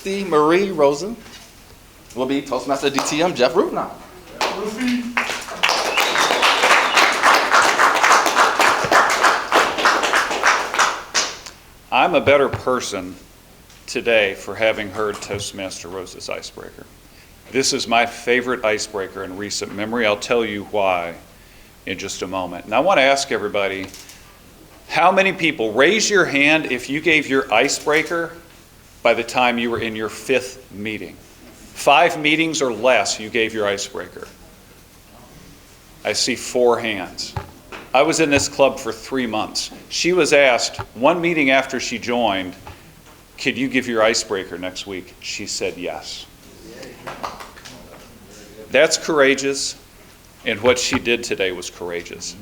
Christy Marie Rosen will be Toastmaster DTM Jeff Rufenacht. I'm a better person today for having heard Toastmaster Rose's icebreaker. This is my favorite icebreaker in recent memory. I'll tell you why in just a moment. And I want to ask everybody, how many people, raise your hand if you gave your icebreaker by the time you were in your 5th meeting. 5 meetings or less you gave your icebreaker. I see 4 hands. I was in this club for 3 months. She was asked, one meeting after she joined, could you give your icebreaker next week? She said yes. That's courageous, and what she did today was courageous.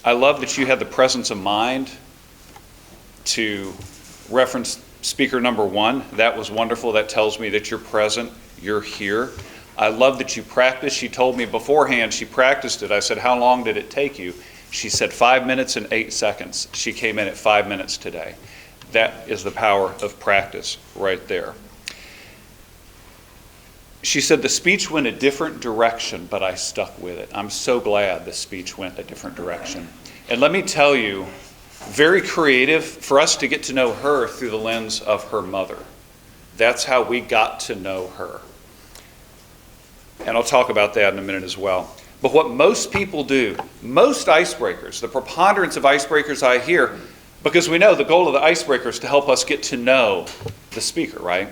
I love that you had the presence of mind to reference speaker number 1. That was wonderful. That tells me that you're present, you're here. I love that you practiced. She told me beforehand she practiced it. I said, how long did it take you? She said 5 minutes and 8 seconds. She came in at 5 minutes today. That is the power of practice right there. She said the speech went a different direction, but I stuck with it. I'm so glad the speech went a different direction. And let me tell you, very creative for us to get to know her through the lens of her mother. That's how we got to know her. And I'll talk about that in a minute as well. But what most people do, most icebreakers, the preponderance of icebreakers I hear, because we know the goal of the icebreaker is to help us get to know the speaker, right?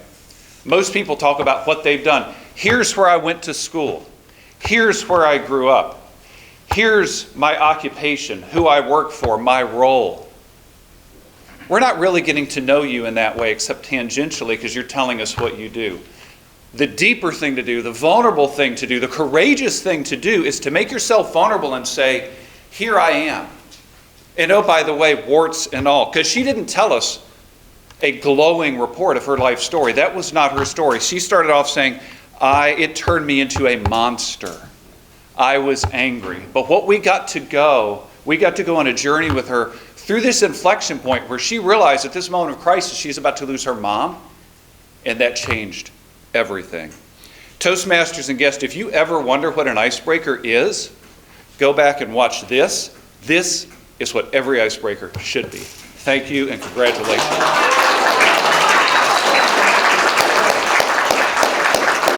Most people talk about what they've done. Here's where I went to school. Here's where I grew up. Here's my occupation, who I work for, my role. We're not really getting to know you in that way except tangentially because you're telling us what you do. The deeper thing to do, the vulnerable thing to do, the courageous thing to do is to make yourself vulnerable and say, here I am. And oh, by the way, warts and all. Because she didn't tell us a glowing report of her life story. That was not her story. She started off saying, it turned me into a monster. I was angry. But what we got to go on a journey with her through this inflection point where she realized at this moment of crisis she's about to lose her mom, and that changed everything. Toastmasters and guests, if you ever wonder what an icebreaker is, go back and watch this. This is what every icebreaker should be. Thank you and congratulations.